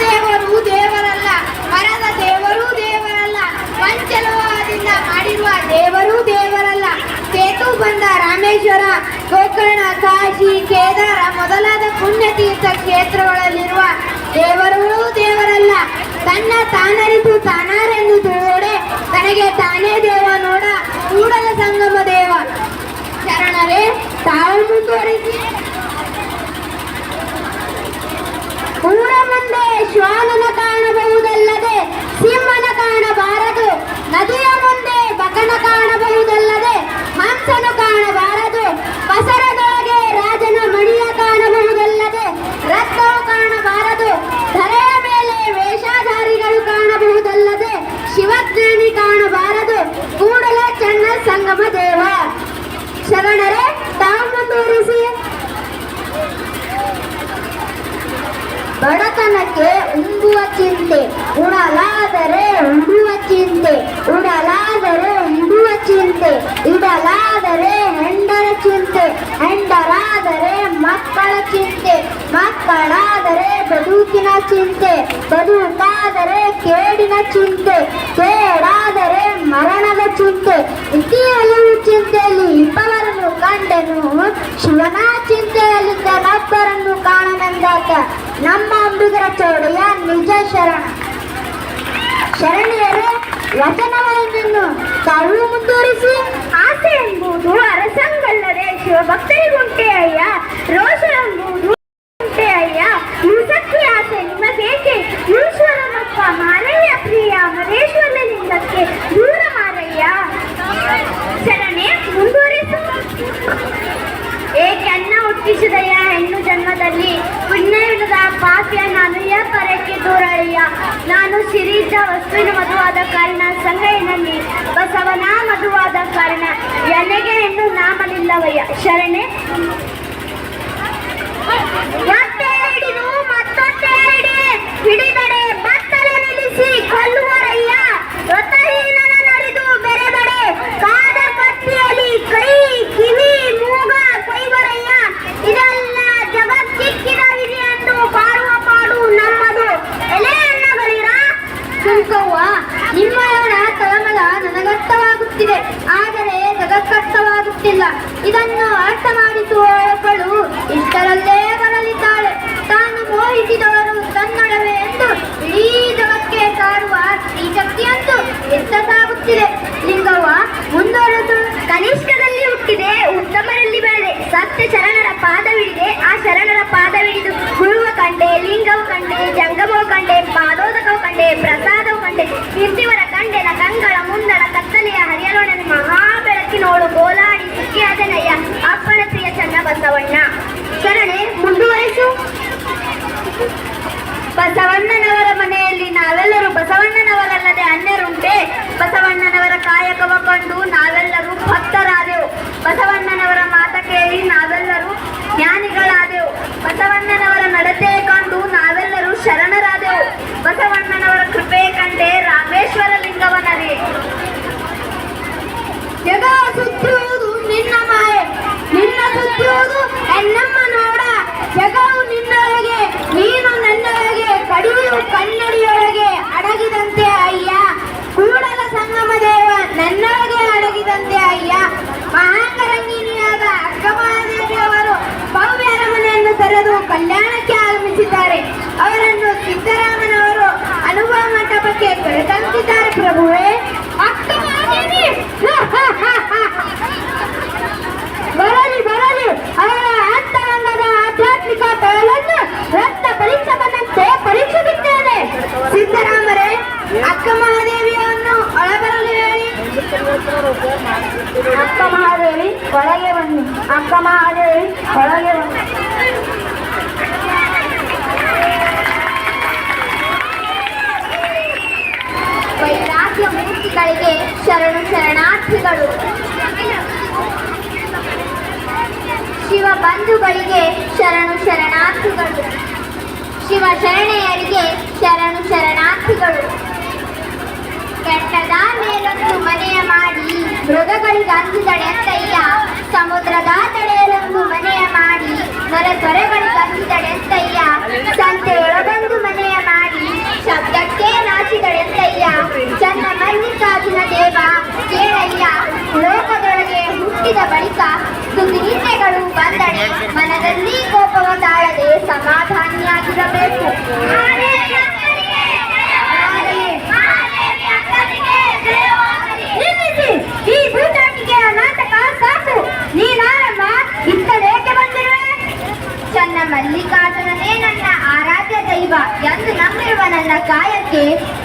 ದೇವರು ದೇವರಲ್ಲ, ಮರದ ದೇವರು ದೇವರಲ್ಲ, ಪಂಚಲೋಹದಿಂದ ಮಾಡಿರುವ ದೇವರು ದೇವರಲ್ಲ. ಸೇತು ಬಂದ ರಾಮೇಶ್ವರ, ಗೋಕರ್ಣ, ಕಾಶಿ, ಕೇದಾರ ಮೊದಲಾದ ಪುಣ್ಯತೀರ್ಥ ಕ್ಷೇತ್ರಗಳಲ್ಲಿರುವ ದೇವರುಗಳು ದೇವರಲ್ಲ. ತನ್ನ ತಾನರಿತು ತಾನಾರೆಂದು ತಿಳಿಯೋಡೆ ತನಗೆ ತಾನೇ ದೇವ ನೋಡ ಕೂಡಲ ಸಂಗಮ ದೇವ. ಶರಣರೇ, ತಾವು ಮುಂದುವರಿಸಿ. ಊರ ಮುಂದೆ ಶ್ವಾನನ ಕಾಣಬಹುದಲ್ಲದೆ ಸಿಂಹನ ಕಾಣಬಾರದು, ನದಿಯ ಮುಂದೆ ಬಕನ ಕಾಣಬಹುದಲ್ಲದೆ ಹಂಸನು ಕಾಣಬಾರದು, ಕಸರದೊಳಗೆ ರಾಜನ ಮಣಿಯ ಕಾಣಬಹುದಲ್ಲದೆ ರತ್ನವು ಕಾಣಬಾರದು, ಧರೆಯ ಮೇಲೆ ವೇಷಧಾರಿಗಳು ಕಾಣಬಹುದಲ್ಲದೆ ಶಿವಜ್ಞಾನಿ ಕಾಣಬಾರದು, ಕೂಡಲ ಚನ್ನ ಸಂಗಮ ದೇವ. ಶರಣರೇ, ತಾವು ಮುಂದುವರಿಸಿ. ಬಡತನಕ್ಕೆ ಉಂಬುವ ಚಿಂತೆ, ಉಡಲಾದರೆ ಉಡುವ ಚಿಂತೆ, ಉಡಲಾದರೆ ಇಡುವ ಚಿಂತೆ, ಇಡಲಾದರೆ ಹೆಂಡರ ಚಿಂತೆ, ಹೆಂಡರಾದರೆ ಮಕ್ಕಳ ಚಿಂತೆ, ಮಕ್ಕಳಾದರೆ ಬದುಕಿನ ಚಿಂತೆ, ಬದುಕಾದರೆ ಕೇಡಿನ ಚಿಂತೆ, ಕೇಡಾದರೆ ಮರಣದ ಚಿಂತೆ. ಇತಿ ಹಲವು ಚಿಂತೆಯಲ್ಲಿ ಇಬ್ಬರನ್ನು ಕಂಡೆನು, ಶಿವನ ಚಿಂತೆಯಲ್ಲಿದ್ದ ನಬ್ಬರನ್ನು ಕಾಣನೆಂದಾತ ನಮ್ಮ ಅಂಬಿಗರ ಚೌಡೆಯ ನಿಜ ಶರಣ. ಶರಣಿಯರೇ, ವಚನವನ್ನು ತಾವು ಮುಂದುವರಿಸಿ. ಆಸೆ ಎಂಬುದು ಅರಸಂಗಲ್ಲದೆ ಶಿವಭಕ್ತರಿಗುಂಟೆ ಅಯ್ಯ, ರೋಷ ಎಂಬುದು ಉಂಟೆ ಅಯ್ಯ, ಮುಸಕ್ಕಿ ಆಸೆ ನಿಮಗೇಕೆ, ಈಶ್ವರನಪ್ಪ ಮಾರಯ್ಯ ಪ್ರಿಯ, ಮರೇಶ್ವರ ಲಿಂಗಕ್ಕೆ ದೂರ ಮಾರಯ್ಯ. ಶರಣೆ, ಮುಂದುವರಿಸು. ಏಕೆ ಅನ್ನ ಹುಟ್ಟಿಸಿದಯ್ಯ ಹೆಣ್ಣು ಜನ್ಮದಲ್ಲಿ, ಪುಣ್ಯವಿಲ್ಲದ ಪಾಪ್ಯ ನಾನು ಯ ಪರಕ್ಕೆ ದೂರಯ್ಯ. ನಾನು ಸಿರಿದ್ದ ವಸ್ತುವಿನ ಮಧುವಾದ ಕಾರಣ, ಸಂಗಯ್ಯನಲ್ಲಿ ಬಸವನ ಮಧುವಾದ ಕಾರಣ, ಎನೆಗೆ ಹೆಣ್ಣು ನಾಮಲಿಲ್ಲವಯ್ಯ. ಶರಣೆ, ಮತ್ತೇಳಿಡಿದು ಮತ್ತೊತ್ತೇಳಿಡಿ, ಹಿಡಿದಡೆ ಬತ್ತಲ ನಿಲ್ಲಿಸಿ ಕೊಲ್ಲುವರಯ್ಯ. ವ್ರತಹೀನನ ನಡೆದು ಬೆರೆದಡೆ ಕಾದ ಕತ್ತಿಯಲ್ಲಿ ಕೈ ಕಿವಿ ಮೂಗ ಕೈವರಯ್ಯ. ಇದೆಲ್ಲ ಜಗತ್ತಿಕ್ಕಿದ ವಿಧಿ ಎಂದು ಪಾಡುವ ಪಾಡು ನಮ್ಮದು. ಎಲೆ ಅನ್ನಗಳಿರ ಸುಂಕವ್ವ, ನಿಮ್ಮ ತಳಮಳ ನನಗರ್ಥವಾಗುತ್ತಿದೆ, ಆದರೆ ಜಗಕ್ಕರ್ಥವಾಗುತ್ತಿಲ್ಲ. ಇದನ್ನು ಅರ್ಥ ಮಾಡಿಸುವವಳು ಇಷ್ಟರಲ್ಲೇ ಬರಲಿದ್ದಾಳೆ. ತಾನು ಮೋಹಿಸಿದವರು ತನ್ನಡವೆ ಎಂದು ಇಡೀ ಜಗಕ್ಕೆ ಸಾರುವ ಈ ಶಕ್ತಿಯಂತೂ ಎತ್ತಸಾಗುತ್ತಿದೆ. ಲಿಂಗವ್ವ, ಮುಂದುವರೆದು. ಕನಿಷ್ಠದಲ್ಲಿ ಹುಟ್ಟಿದೆ, ಉತ್ತಮರಲ್ಲಿ ಬೆಳೆದೆ, ಸತ್ಯ ಶರಣರ ಪಾದವಿಡಿದೆ, ಆ ಶರಣರ ಪಾದವಿಡಿದು ಗುರುವ ಕಂಡೆ, ಲಿಂಗವು ಕಂಡೆ, ಜಂಗಮವು ಕಂಡೆ, ಪಾದೋದಕವು ಕಂಡೆ, ಪ್ರಸಾದವು ಕಂಡೆ, ನಿರ್ತಿವರ ಕಂಡೆನ ಕಂಗಳ ಮುಂದಳ ಕತ್ತಲೆಯ ಹರಿಯಲೊಡನೆ ಮಹಾಬೆಳಕಿನೋಳು ಗೋಲಾಡಿ ಸುಖಿಯಾದನಯ್ಯ ಅಪ್ಪನ ಪ್ರಿಯ ಚನ್ನ ಬಸವಣ್ಣ. ಶರಣೆ, ಮುಂದುವರಿಸು. ಬಸವಣ್ಣನವರ ಮನೆಯಲ್ಲಿ ನಾವೆಲ್ಲರೂ ಬಸವಣ್ಣನವರಲ್ಲದೆ ಅನ್ಯರುಂಟೆ. ಬಸವಣ್ಣನವರ ಕಾಯಕವ ಕಂಡು ನಾವೆಲ್ಲರೂ ಭಕ್ತರಾದೆವು, ಬಸವಣ್ಣನವರ ಮಾತ ಕೇಳಿ ನಾವೆಲ್ಲರೂ ಜ್ಞಾನಿಗಳಾದೆವು, ಬಸವಣ್ಣನವರ ನಡತೆ ಕಂಡು ನಾವೆಲ್ಲರೂ ಶರಣರಾದೆವು, ಬಸವಣ್ಣನವರ ಕೃಪೆ ಕಂಡೆ ರಾಮೇಶ್ವರ ಲಿಂಗವನರಿ. ಜಗ ಸುತ್ತುವುದು ನಿನ್ನ ಮಾಯೆ, ನಿನ್ನ ಸುತ್ತುವುದು ಎನ್ನಮ್ಮ ನೋಡ. ಜಗವು ನಿನ್ನೊಳಗೆ, ನೀನು ನನ್ನೊಳಗೆ, ಕಡಿಯು ಕನ್ನಡಿಯೊಳಗೆ ಅಡಗಿದಂತೆ ಅಯ್ಯ. ಕೂಡಲ ಸಂಗಮ ದೇವ ನನ್ನೊಳಗೆ ಅಡಗಿದಂತೆ ಅಯ್ಯ. ಮಹಾಕರಂಗಿನಿಯಾದ ಅಕ್ಕಮಹಾದೇವಿಯವರು ಭವ್ಯ ಅರಮನೆಯನ್ನು ತೆರೆದು ಕಲ್ಯಾಣಕ್ಕೆ ಆಗಮಿಸಿದ್ದಾರೆ. ಅವರನ್ನು ಸಿದ್ದರಾಮನವರು ಅನುಭವ ಮಂಟಪಕ್ಕೆ ಕರೆತಂದಿದ್ದಾರೆ. ಪ್ರಭುವೇ, ಅಕ್ಕಮಹಾದೇವಿ ಬರಲಿ ಬರಲಿ. ಅವರ ಅಂತರಂಗದ ಆಧ್ಯಾತ್ಮಿಕ ತಳಲನ್ನು ರಕ್ತ ಪರೀಕ್ಷೆ ಬಂದಂತೆ ಪರೀಕ್ಷಿಸುತ್ತೇನೆ. ಸಿದ್ದರಾಮರೇ, ಅಕ್ಕ ಮಹಾದೇವಿಯನ್ನು ಒಳಬರಲು ಹೇಳಿ. ಅಕ್ಕ ಮಹಾದೇವಿ ಒಳಗೆ ಬನ್ನಿ, ಅಕ್ಕ ಮಹಾದೇವಿ ಒಳಗೆ ಬನ್ನಿ. ವೈರಾಗ್ಯ ಮೂರ್ತಿಗಳಿಗೆ ಶರಣು ಶರಣಾರ್ಥಿಗಳು, ಶಿವ ಬಂಧುಗಳಿಗೆ ಶರಣು ಶರಣಾರ್ಥಿಗಳು, ಶಿವ ಶರಣೆಯರಿಗೆ ಶರಣು ಶರಣಾರ್ಥಿಗಳು. ಕೆಟ್ಟದ ಮೇಲೊಂದು ಮನೆಯ ಮಾಡಿ ಮೃಗಗಳಿಗೆ ಅಂಜಿದಡೆ ಅಂತಯ್ಯ, ಸಮುದ್ರದ ತಡೆಯಲೊಂದು ಮನೆಯ ಮಾಡಿ ನರ ತೊರೆಗಳಿಗೆ ಅಂಜಿದಡೆ ಅಂತಯ್ಯ, ಸಂತೆಯೊಳಗೊಂದು ಮನೆಯ ಮಾಡಿ ಮುಟ್ಟಿದ ಬಳಿಕ ಸ್ತುತಿಗೀತೆಗಳು ಬಂದರೆ ಮನದಲ್ಲಿ ಕೋಪವ ತಾಳದೆ ಸಮಾಧಾನಿಯಾಗಿರಬೇಕು. ನಿಲ್ಲಿಸಿ, ಈ ಬೂಟಾಟಿಕೆಯ ನಾಟಕ ಸಾಕು. ನೀನಾರಮ್ಮ ಇತ್ತಲೇಕೆ ಬಂದಿರುವೆ? ಚನ್ನ ಮಲ್ಲಿಕಾರ್ಜುನನೇ ನನ್ನ ಆರಾಧ್ಯ ದೈವ ಎಂದು ನಂಬಿರುವ ನನ್ನ ಕಾಯಕ್ಕೆ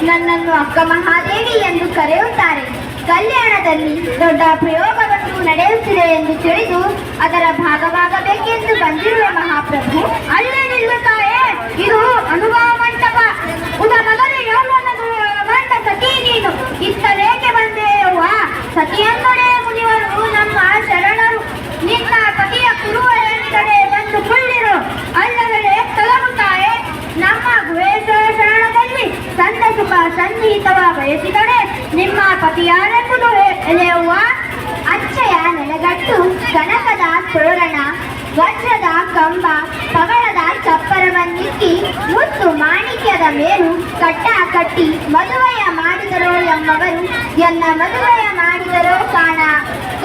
ನನ್ನನ್ನು ಅಕ್ಕ ಮಹಾದೇವಿ ಎಂದು ಕರೆಯುತ್ತಾರೆ. ಕಲ್ಯಾಣದಲ್ಲಿ ದೊಡ್ಡ ಪ್ರಯೋಗವನ್ನು ನಡೆಯುತ್ತಿದೆ ಎಂದು ತಿಳಿದು ಅದರ ಭಾಗವಾಗಬೇಕೆಂದು ಬಂದಿರುವ ಮಹಾಪ್ರಭು. ಅಲ್ಲೇ ನಿಲ್ಲುತ್ತಾರೆ, ಇದು ಅನುಭವ ಮಂಟಪ. ಉದ ಮೊದಲು ಯೌವನದ ಸತಿ ನೀನು ಇತ್ತಲೇಕೆ ಬಂದೆಯವ್ವ? ಸತಿಯನ್ನೊಡೆ ಮುನಿವರು ನಮ್ಮ ಶರಣರು. ನಿನ್ನ ಪತಿಯ ಕುರುವ ಕಡೆ ಬಂದು ಕುಳ್ಳಿರು. ಅಲ್ಲವೇ ತೊಲಗುತ್ತಾರೆ. ನಮ್ಮ ಗುಹೇಶ್ವರ ಶರಣದಲ್ಲಿ ಸಂದ ಸುಖ ಸನ್ನಿಹಿತವ ಬಯಸಿದರೆ ನಿಮ್ಮ ಪತಿಯಾರೆಂಬುದು ಎಲೆಯವ್ವ? ಅಚ್ಚಯ ನೆಲಗಟ್ಟು, ಕನಕದ ತೋರಣ, ವಜ್ರದ ಕಂಬ, ಪಗಳದ ಚಪ್ಪರವನ್ನಿಕ್ಕಿ ಮುತ್ತು ಮಾಣಿಕ್ಯದ ಮೇಲು ಕಟ್ಟ ಕಟ್ಟಿ ಮದುವೆಯ ಮಾಡಿದರೋ ಎಂಬವರು ಎನ್ನ ಮದುವೆಯ ಮಾಡಿದರೋ ಕಾಣ.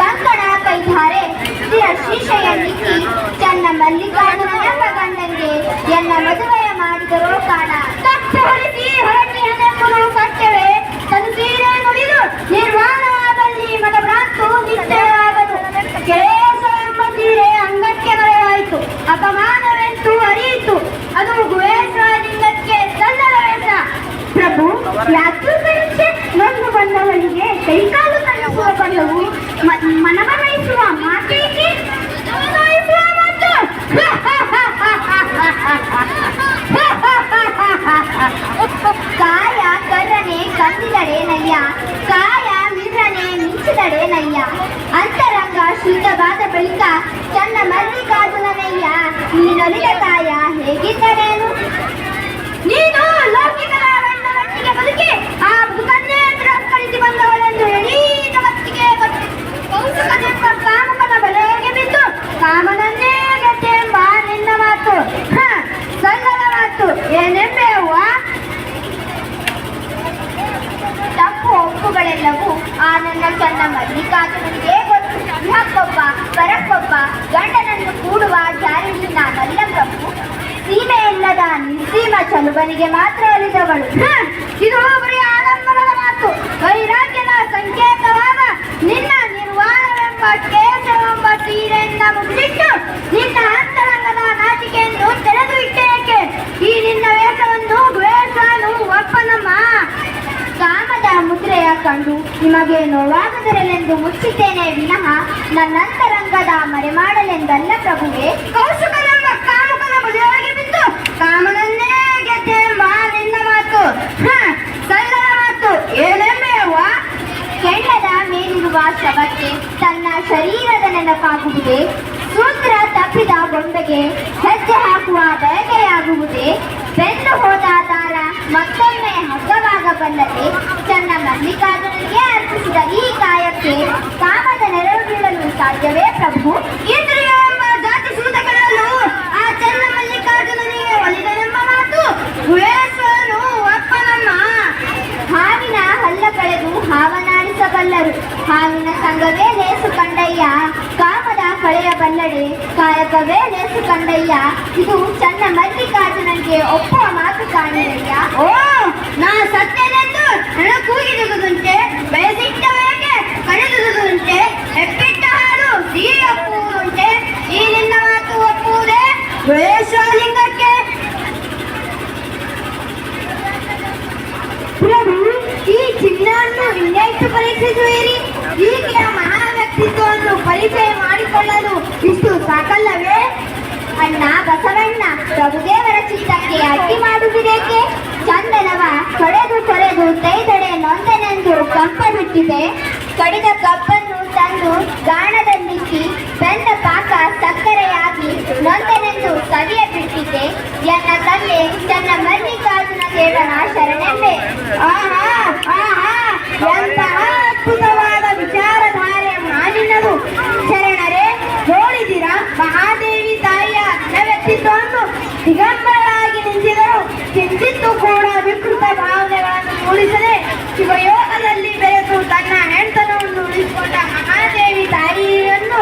ಕಂಕಣ ಕೈಧಾರೆ ಸ್ಥಿರ ಶೀಶೆಯನ್ನಿಕ್ಕಿ ಚನ್ನ ಮಲ್ಲಿಕಾರ್ಜುನನೆಂಬ ಗಂಡಂಗೆ ಎನ್ನ ಮದುವೆಯ ಮಾಡಿದರೋ ಕಾಣ. ತಪ್ಪು ಹೊರಿಸಿ ಹೊರಟಿಯನೆಂಬುದು ಸತ್ಯವೇ? ತನು ಸೀರೆ ನುಡಿದು ನಿರ್ವಾಣವಾದಲ್ಲಿ ಮನಭ್ರಾಂತು ನಿಶ್ಚಯವಾಗದು. ಕೇಶ ಎಂಬ ಸೀರೆ ಅಂಗಕ್ಕೆ ಮರೆಯಾಯಿತು, ಅಪಮಾನವೆಂತೂ ಅರಿಯಿತು. ಅದು ಗುಹೇಶ್ವರಲಿಂಗಕ್ಕೆ ಸಲ್ಲದ ವೇಷ. ಪ್ರಭು, ಯಾಕೆ ಪರೀಕ್ಷೆ? ನೊಂದು ಬಂದವಳಿಗೆ ಕೈಕಾಲು ಕಲಿಸುವ ಬಲ್ಲವು, ಮನವರಯಿಸುವ ಮಾತೇಕೆ? ಮಾತು ಕಾಯ ಕರ್ರನೆ ಕಂದಿದಡೇನಯ್ಯ, ಕಾಯ ಮಿರ್ರನೆ ಮಿಂಚಿದಡೇನಯ್ಯ. ಅಂತರಂಗ ಶುದ್ಧವಾದ ಬಳಿಕ ಚನ್ನ ಮಲ್ಲಿಕಾರ್ಜುನನಯ್ಯ ನೀನೊಲಿದ ಕಾಯ ಹೇಗಿದ್ದಡೇನು? ನೀನು ಲೌಕಿಕರ ಬಣ್ಣಗಟ್ಟಿಗೆ ಬದುಕಿ ಆ ಬದುಕನ್ನೇ ತಿರಸ್ಕರಿಸಿ ಬಂದವಳೆಂದು ಎಡೀನ ಮತ್ತಿಗೆ ಕೌಶುಕನೆಂಬ ಕಾಮಕನ ಬಲೆಗೆ ಬಿದ್ದು ಕಾಮನನ್ನೇ ಗೆದ್ದೆಂಬ ನಿನ್ನ ಮಾತು ಸಲ್ಲದ ಮಾತು. ಏನೆಂಬೆಯವ್ವ? ತಪ್ಪು ಒಪ್ಪುಗಳೆಲ್ಲವೂ ಆ ನನ್ನ ಚನ್ನ ಮಲ್ಲಿಕಾರ್ಜುನನಿಗೆ ಗೊತ್ತು. ಇಹಕ್ಕೊಬ್ಬ ಪರಕ್ಕೊಬ್ಬ ಗಂಡನನ್ನು ಕೂಡುವ ಜಾರಿ ನಾನಲ್ಲ ಪ್ರಭು. ಸೀಮೆ ಇಲ್ಲದ ನಿಸ್ಸೀಮ ಚಲುವನಿಗೆ ಮಾತ್ರ ಒಲಿದವಳು. ಇದು ಬರೀ ಆಡಂಬರದ ಮಾತು. ವೈರಾಗ್ಯದ ಸಂಕೇತವಾದ ನಿನ್ನ ನಿರ್ವಾಣವೆಂಬ ಕೇಶವೆಂಬ ಸೀರೆಯಿಂದ ಮುಗಿಸಿಟ್ಟು ನಿನ್ನ ಅಂತರಂಗದ ನಾಚಿಕೆಯನ್ನು ತೆರೆದು ಇಟ್ಟೇಕೆ? ಈ ನಿನ್ನ ವೇಷವನ್ನು ಗುಹೇಶ್ವರನು ಒಪ್ಪನಮ್ಮ. ಕಾಮದ ಮುದ್ರೆಯ ಕಂಡು ನಿಮಗೆ ನೋವಾಗದಿರಲೆಂದು ಮುಚ್ಚಿದ್ದೇನೆ ವಿನಃ ನನ್ನಂತರಂಗದ ಮರೆ ಮಾಡಲೆಂದಲ್ಲ ಪ್ರಭುವೆ. ಕೌಶುಕನೆಂಬ ಕಾಮಕನ ಬಲಿಯಾಗಿ ಬಿದ್ದು ಕಾಮನನ್ನೇ ಗೆದ್ದೆಂಬ ನಿನ್ನ ಮಾತು ಸಲ್ಲದ ಮಾತು. ಏನೆಂಬೆಯವ್ವ? ಕೆಂಡದ ಮೇಲಿರುವ ಶವಕ್ಕೆ ತನ್ನ ಶರೀರದ ನೆನಪಾಗುವುದೇ? ಸೂತ್ರ ತಪ್ಪಿದ ಗೊಂಬೆಗೆ ಹೆಜ್ಜೆ ಹಾಕುವ ಬಯಕೆಯಾಗುವುದೇ? ಬೆನ್ನು ಹೋದ ದಾರ ಮತ್ತೊಮ್ಮೆ ಹಗ್ಗವಾಗಬಲ್ಲದೆ? ಚನ್ನ ಮಲ್ಲಿಕಾರ್ಜುನನಿಗೆ ಅರ್ಪಿಸಿದ ಈ ಕಾಯಕ್ಕೆ ಕಾಮದ ನೆರವು ಬೀಳಲು ಸಾಧ್ಯವೇ ಪ್ರಭು? ಇಂದ್ರಿಯ ಎಂಬ ಜಾತಿ ಸೂತಕಗಳಲ್ಲೂ ಆ ಚನ್ನ ಮಲ್ಲಿಕಾರ್ಜುನನಿಗೆ ಒಲಿದನೆಂಬ ಮಾತು ಗುಹೇಶ್ವರನು ಒಪ್ಪನಮ್ಮ. ಹಾವಿನ ಹಲ್ಲ ಕಳೆದು ಹಾವನಾಡಿಸಬಲ್ಲರು, ಹಾವಿನ ಸಂಘವೇ ಲೇಸು ಕಂಡಯ್ಯ. ಕಾಮದ ಕಳೆಯ ಬಲ್ಲಡೆ ಕಾಯಕವೇ ಲೇಸು ಕಂಡಯ್ಯ. ಇದು ಚನ್ನ ಮಲ್ಲಿಕಾರ್ಜುನನಿಗೆ ಒಪ್ಪುವ ಮಾತು ಕಾಣಿರಯ್ಯ. ಓ, ನಾ ಸತ್ಯನೆಂದು ಹಣ ಕೂಗಿದುದುಂಟೆ, ಬಯಸಿಟ್ಟವೇಗೆ ಕಳೆದುದುಂಟೆ, ಎಪ್ಪಿಟ್ಟ ಹಾಲು ಸಿಹಿ ಒಪ್ಪುವುದುಂಟೆ. ಈ ನಿನ್ನ ಮಾತು ಒಪ್ಪುವುದೇ ಗುಹೇಶ್ವರಲಿಂಗಕ್ಕೆ? ಪ್ರಭು, ಈ ಚಿನ್ನವನ್ನು ಇನ್ನೆಷ್ಟು ಪರೀಕ್ಷಿಸುವಿರಿ? ಈಗಿನ ಮಹಾ ವ್ಯಕ್ತಿತ್ವವನ್ನು ಪರಿಚಯ ಮಾಡಿಕೊಳ್ಳಲು ಇಷ್ಟು ಸಾಕಲ್ಲವೇ? ಅಣ್ಣ ಬಸವಣ್ಣ, ಪ್ರಭುದೇವರ ಚಿತ್ತಕ್ಕೆ ಅಡ್ಡಿ ಮಾಡುವುದೇಕೆ? ಚಂದನವ ಕೊಡೆದು ಕೊರೆದು ತೈದಡೆ ನೊಂದನೆಂದು ಕಂಪ ಬಿಟ್ಟಿದೆ. ಕಡಿದ ಕಬ್ಬನ್ನು ತಂದು ಗಾಣದಲ್ಲಿಕ್ಕಿ ಬೆಂದ ಪಾಕ ಸಕ್ಕರೆಯಾಗಿ ನೊಂದನೆಂದು ಸವಿಯ ಬಿಟ್ಟಿದೆ. ಎನ್ನ ತಂದೆ ಚನ್ನ ಮಲ್ಲಿಕಾರ್ಜುನ ದೇವರ ಶರಣೆಂಬೆ. ಆಹಾ ಆಹಾ, ಎಂತಹ ಅದ್ಭುತವಾದ ವಿಚಾರಧಾರೆ ಮಾಲಿನದು ಶರಣರೇ. ನೋಡಿದಿರಾ ಮಹಾದೇವಿ ತಾಯಿಯ ವ್ಯಕ್ತಿತ್ವವನ್ನು? ದಿಗಂಬರಾಗಿ ನಿಂತಿದರು, ಕಿಂಚಿತ್ತೂ ಕೂಡ ವಿಕೃತ ಭಾವನೆಗಳನ್ನು ಮೂಡಿಸದೆ ಶಿವಯೋಗದಲ್ಲಿ ಬೆರೆತು ತನ್ನ ಹೆಣ್ತನವನ್ನು ಉಳಿಸಿಕೊಂಡ ಮಹಾದೇವಿ ತಾಯಿಯನ್ನು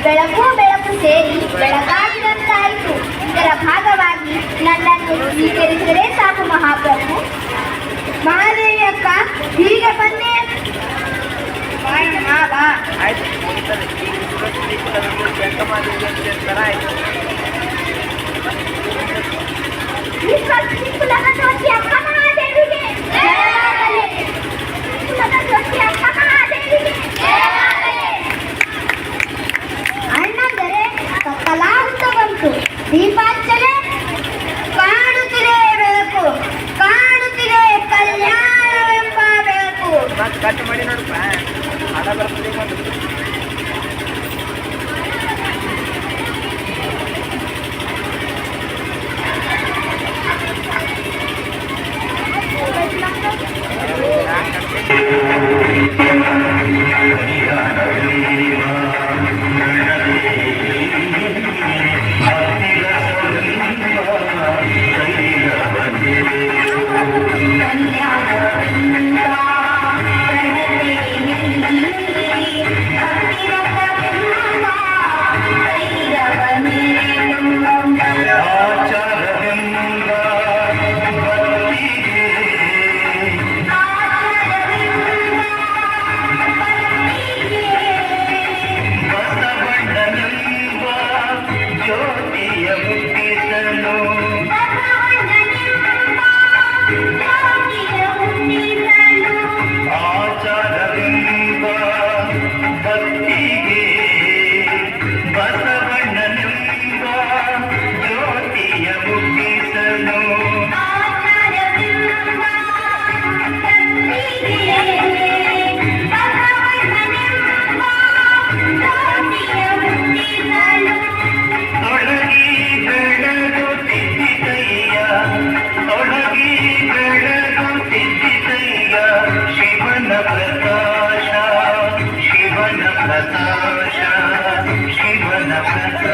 ಬೆಳಕು ಬೆಳಕು ಸೇರಿ ಬೆಳಗಾಗಿದಂತಾಯಿತು. ಇದರ ಭಾಗವಾಗಿ ನನ್ನನ್ನು ಸ್ವೀಕರಿಸಿದರೆ ಸಾಕು ಮಹಾಪ್ರಭು. ಮಹಾದೇವಿ ಅಕ್ಕ, ಹೀಗೆ ಬನ್ನಿ. ಕುಲಗತೋಟಿ ಅಕ್ಕ ಮಹಾದೇವಿಗೆ ಜಯವಾಗಲಿ. ಕುಲಗತೋಟಿ ಅಕ್ಕ ಮಹಾದೇವಿಗೆ ಜಯವಾಗಲಿ. ಅಣ್ಣಂದರೆ ಕತ್ತಲಾಗುತ್ತಾ ಬಂತು. ದೀಪಾರ್ಚನೆ ಕಾಣುತ್ತಿದೆ ಬೆಳಕು, ಕಾಣುತ್ತಿದೆ ಕಲ್ಯಾಣವೆಂಬ ಬೆಳಕು. ಕಟ್ ಮಾಡಿ ನೋಡಪ್ಪ, ಹಣ ಬರ್ತದೆ ಒಂದು. ಶಿವನ ಪ್ರಕಾಶ ಶಿವನ ಪ್ರಕಾಶ